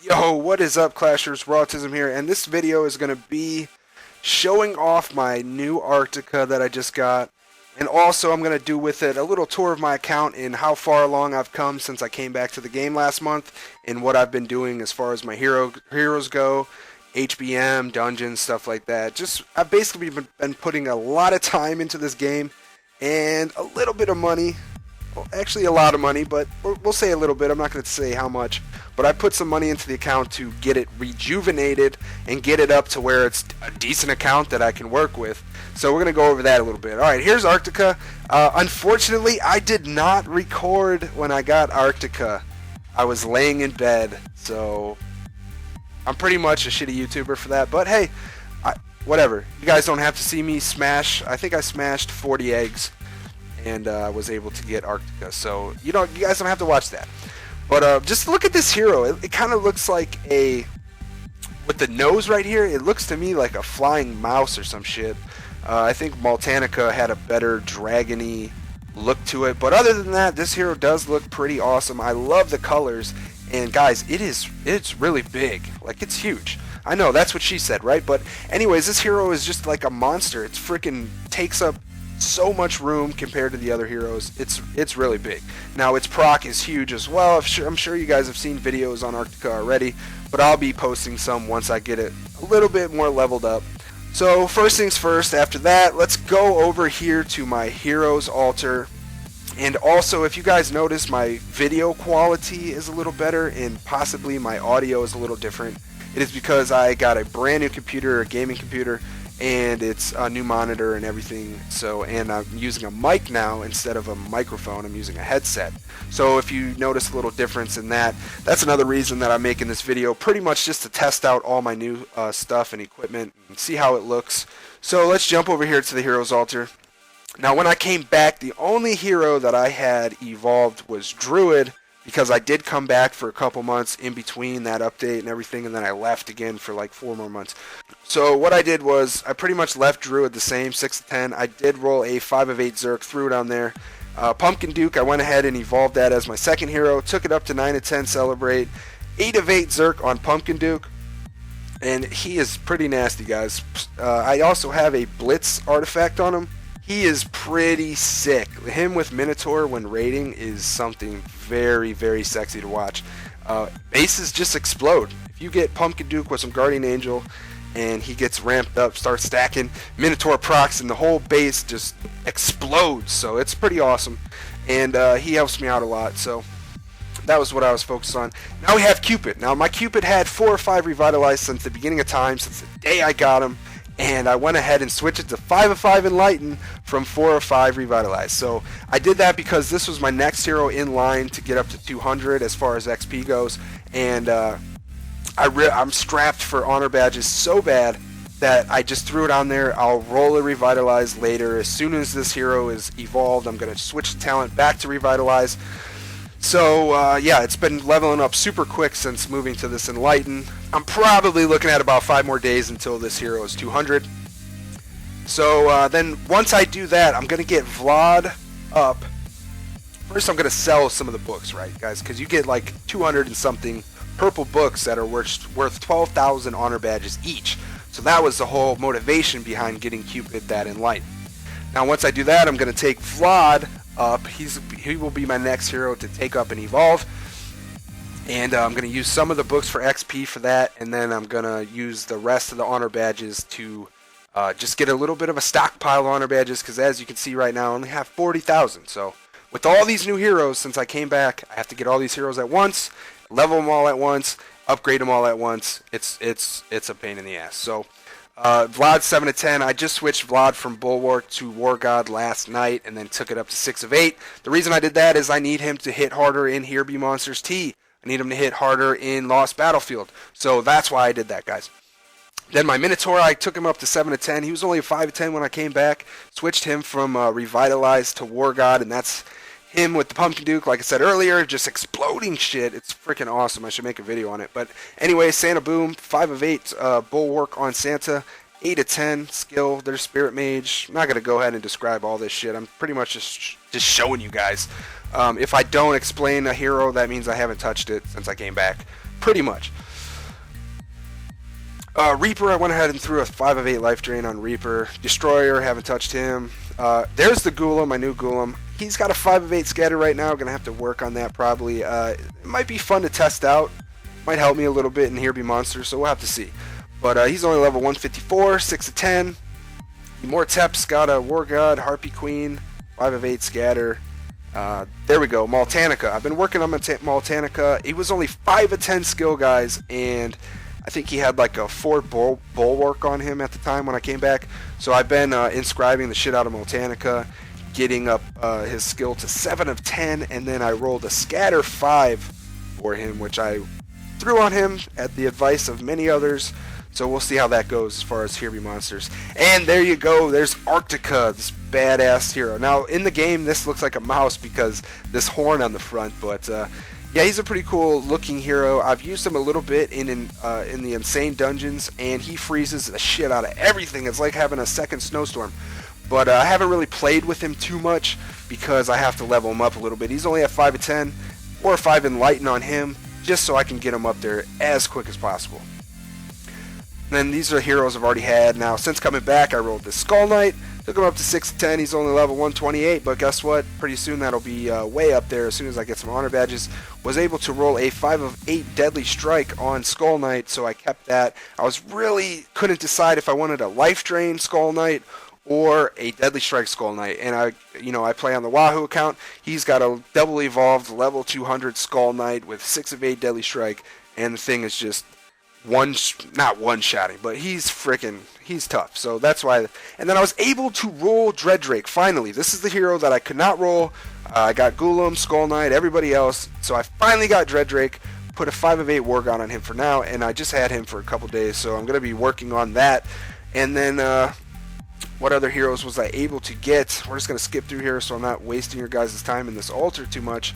Yo, what is up, Clashers? Rawtism here, and this video is going to be showing off my new Arctica that I just got, and also I'm going to do with it a little tour of my account and how far along I've come since I came back to the game last month, and what I've been doing as far as my heroes go, HBM, dungeons, stuff like that. I've basically been putting a lot of time into this game, and a little bit of money. Well, actually a lot of money, but we'll say a little bit. I'm not going to say how much, but I put some money into the account to get it rejuvenated and get it up to where it's a decent account that I can work with. So we're going to go over that a little bit. Alright, here's Arctica. Unfortunately, I did not record when I got Arctica. I was laying in bed, so I'm pretty much a shitty YouTuber for that, but hey, whatever. You guys don't have to see me smash. I think I smashed 40 eggs. And was able to get Arctica, so you guys don't have to watch that. But just look at this hero. It kind of looks like with the nose right here, it looks to me like a flying mouse or some shit. I think Maltanica had a better dragony look to it, but other than that, this hero does look pretty awesome. I love the colors, and guys, it's really big. Like, it's huge. I know that's what she said, right? But anyways, this hero is just like a monster. It's freaking takes up so much room compared to the other heroes. It's really big. Now its proc is huge as well. I'm sure you guys have seen videos on Arctica already, but I'll be posting some once I get it a little bit more leveled up. So first things first, after that, let's go over here to my heroes altar. And also, if you guys notice, my video quality is a little better and possibly my audio is a little different. It is because I got a brand new computer, a gaming computer, and it's a new monitor and everything. So, and I'm using a mic now instead of a microphone. I'm using a headset. So if you notice a little difference in that, that's another reason that I'm making this video, pretty much just to test out all my new stuff and equipment and see how it looks. So let's jump over here to the heroes altar. Now when I came back, the only hero that I had evolved was Druid, because I did come back for a couple months in between that update and everything, and then I left again for like 4 more months. So what I did was I pretty much left Druid the same, 6 to 10. I did roll a 5 of 8 Zerk, threw it on there. Pumpkin Duke, I went ahead and evolved that as my second hero, took it up to 9 to 10 Celebrate. 8 of 8 Zerk on Pumpkin Duke, and he is pretty nasty, guys. I also have a Blitz artifact on him. He is pretty sick. Him with Minotaur when raiding is something very, very sexy to watch. Bases just explode. If you get Pumpkin Duke with some Guardian Angel and he gets ramped up, starts stacking, Minotaur procs, and the whole base just explodes. So it's pretty awesome. And he helps me out a lot. So that was what I was focused on. Now we have Cupid. Now my Cupid had 4 or 5 revitalized since the beginning of time, since the day I got him. And I went ahead and switched it to 5 of 5 Enlighten from 4 of 5 Revitalized. So I did that because this was my next hero in line to get up to 200 as far as XP goes. And I'm strapped for honor badges so bad that I just threw it on there. I'll roll a Revitalize later. As soon as this hero is evolved, I'm going to switch the talent back to Revitalize. So yeah, it's been leveling up super quick since moving to this Enlighten. I'm probably looking at about 5 more days until this hero is 200. So then once I do that, I'm going to get Vlad up. First I'm going to sell some of the books, right guys? Because you get like 200 and something purple books that are worth 12,000 honor badges each. So that was the whole motivation behind getting Cupid that Enlighten. Now once I do that, I'm going to take Vlad up. He will be my next hero to take up and evolve, and I'm going to use some of the books for XP for that, and then I'm going to use the rest of the honor badges to just get a little bit of a stockpile of honor badges, because as you can see right now I only have 40,000. So with all these new heroes since I came back, I have to get all these heroes at once, level them all at once, upgrade them all at once. It's a pain in the ass. So Vlad 7 to 10. I just switched Vlad from Bulwark to War God last night and then took it up to 6 of 8. The reason I did that is I need him to hit harder in Here Be Monsters T. I need him to hit harder in Lost Battlefield. So that's why I did that, guys. Then my Minotaur, I took him up to 7 to 10. He was only a 5 to 10 when I came back. Switched him from Revitalized to War God, and that's him with the Pumpkin Duke, like I said earlier, just exploding shit. It's freaking awesome. I should make a video on it. But anyway, Santa Boom, 5 of 8 Bulwark on Santa, 8 of 10 skill. There's Spirit Mage. I'm not going to go ahead and describe all this shit. I'm pretty much just showing you guys. If I don't explain a hero, that means I haven't touched it since I came back. Pretty much. Reaper, I went ahead and threw a 5 of 8 life drain on Reaper. Destroyer, haven't touched him. There's the Ghoulam, my new Ghoulam. He's got a 5 of 8 scatter right now. Gonna have to work on that probably. It might be fun to test out. Might help me a little bit in Here Be Monsters, so we'll have to see. But he's only level 154, 6 of 10. Mortep's got a War God, Harpy Queen, 5 of 8 scatter. There we go, Maltanica. I've been working on Maltanica. He was only 5 of 10 skill, guys, and I think he had like a 4 bulwark on him at the time when I came back. So I've been inscribing the shit out of Maltanica, getting up his skill to 7 of 10, and then I rolled a scatter 5 for him, which I threw on him at the advice of many others. So we'll see how that goes as far as Here Be Monsters. And there you go, there's Arctica, this badass hero. Now in the game this looks like a mouse because this horn on the front, but yeah, he's a pretty cool looking hero. I've used him a little bit in the insane dungeons, and he freezes the shit out of everything. It's like having a second snowstorm. But I haven't really played with him too much because I have to level him up a little bit. He's only at 5 of 10, 4 or 5 Enlighten on him, just so I can get him up there as quick as possible. And then these are heroes I've already had. Now, since coming back, I rolled this Skull Knight. Took him up to 6 of 10. He's only level 128, but guess what? Pretty soon that'll be way up there as soon as I get some honor badges. Was able to roll a 5 of 8 Deadly Strike on Skull Knight, so I kept that. I was really couldn't decide if I wanted a Life Drain Skull Knight or a Deadly Strike Skull Knight. And I play on the Wahoo account. He's got a double evolved level 200 Skull Knight with 6 of 8 Deadly Strike, and the thing is just not one-shotting, but he's tough. So that's why. And then I was able to roll Dreaddrake finally. This is the hero that I could not roll. I got Ghoulam, Skull Knight, everybody else. So I finally got Dreaddrake. Put a 5 of 8 War God on him for now, and I just had him for a couple days, so I'm gonna be working on that. And then what other heroes was I able to get? We're just gonna skip through here so I'm not wasting your guys' time in this altar too much.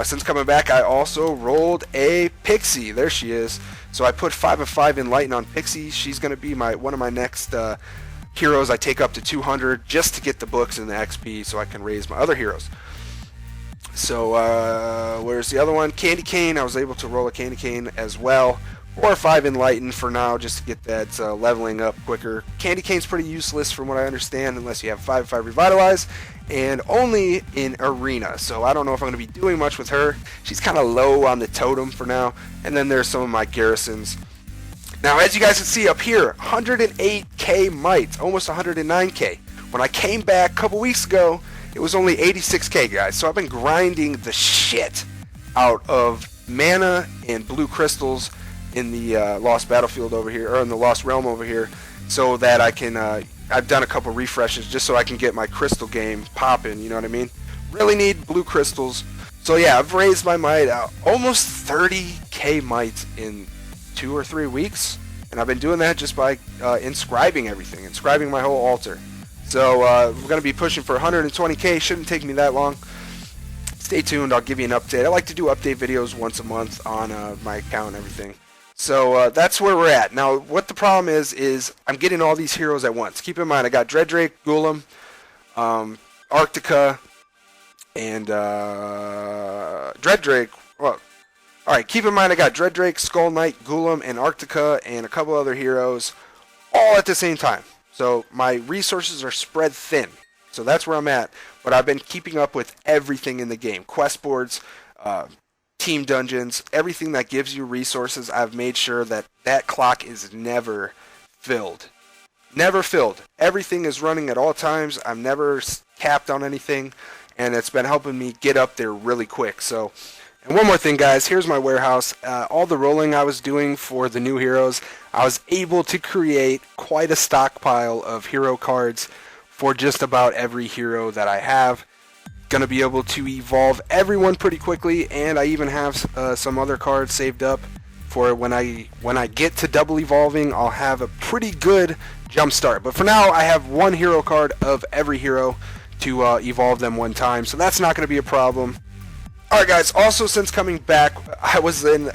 Since coming back, I also rolled a Pixie. There she is. So I put 5 of 5 Enlighten on Pixie. She's going to be one of my next heroes I take up to 200 just to get the books and the XP so I can raise my other heroes. So where's the other one? Candy Cane. I was able to roll a Candy Cane as well. 4 or 5 Enlighten for now just to get that leveling up quicker. Candy Cane's pretty useless from what I understand unless you have 5 of 5 Revitalize, and only in Arena. So I don't know if I'm going to be doing much with her. She's kind of low on the totem for now. And then there's some of my garrisons. Now as you guys can see up here, 108k might, almost 109k. When I came back a couple weeks ago, it was only 86k, guys. So I've been grinding the shit out of mana and blue crystals in the Lost Battlefield over here, or in the Lost Realm over here, so that I can, I've done a couple refreshes just so I can get my crystal game popping, you know what I mean? Really need blue crystals. So yeah, I've raised my might almost 30k might in 2 or 3 weeks, and I've been doing that just by inscribing everything, inscribing my whole altar. So we're going to be pushing for 120k, shouldn't take me that long. Stay tuned, I'll give you an update. I like to do update videos once a month on my account and everything. So that's where we're at. Now, what the problem is I'm getting all these heroes at once. Keep in mind, I got Dreaddrake, Ghoulam, Arctica, and Dreaddrake. Well, alright, keep in mind I got Dreaddrake, Skull Knight, Ghoulam, and Arctica, and a couple other heroes, all at the same time. So my resources are spread thin. So that's where I'm at. But I've been keeping up with everything in the game. Quest boards, team dungeons, everything that gives you resources. I've made sure that that clock is never filled. Never filled. Everything is running at all times. I'm never capped on anything, and it's been helping me get up there really quick. So, and one more thing, guys, here's my warehouse. All the rolling I was doing for the new heroes, I was able to create quite a stockpile of hero cards for just about every hero that I have. Gonna be able to evolve everyone pretty quickly, and I even have some other cards saved up for when I get to double evolving. I'll have a pretty good jump start. But for now, I have one hero card of every hero to evolve them one time, so that's not going to be a problem. Alright guys, also since coming back, I was in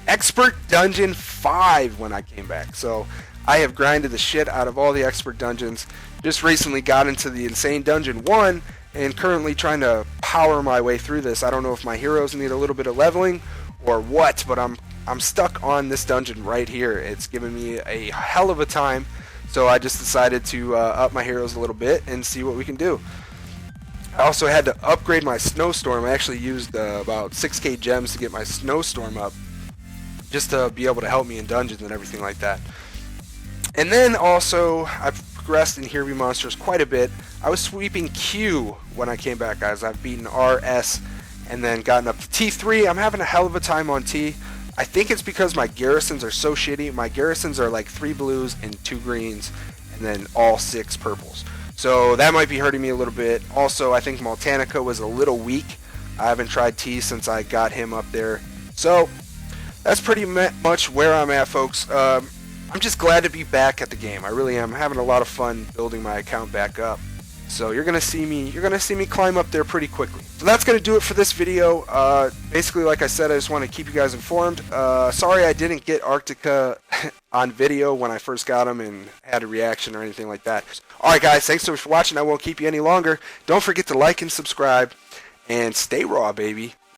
Expert Dungeon 5 when I came back, so I have grinded the shit out of all the Expert Dungeons. Just recently got into the Insane Dungeon 1, and currently trying to power my way through this. I don't know if my heroes need a little bit of leveling or what, but I'm I'm stuck on this dungeon right here. It's giving me a hell of a time, so I just decided to up my heroes a little bit and see what we can do. I also had to upgrade my snowstorm. I actually used about 6k gems to get my snowstorm up, just to be able to help me in dungeons and everything like that. And then also, I've progressed in Here Be Monsters quite a bit. I was sweeping Q when I came back, guys. I've beaten R, S, and then gotten up to T3. I'm having a hell of a time on T. I think it's because my garrisons are so shitty. My garrisons are like 3 blues and 2 greens, and then all 6 purples. So that might be hurting me a little bit. Also, I think Maltanica was a little weak. I haven't tried T since I got him up there. So that's pretty much where I'm at, folks. I'm just glad to be back at the game. I really am. I'm having a lot of fun building my account back up. So you're gonna see me climb up there pretty quickly. So that's gonna do it for this video. Basically, like I said, I just want to keep you guys informed. Sorry I didn't get Arctica on video when I first got him and had a reaction or anything like that. Alright guys, thanks so much for watching. I won't keep you any longer. Don't forget to like and subscribe, and stay raw, baby.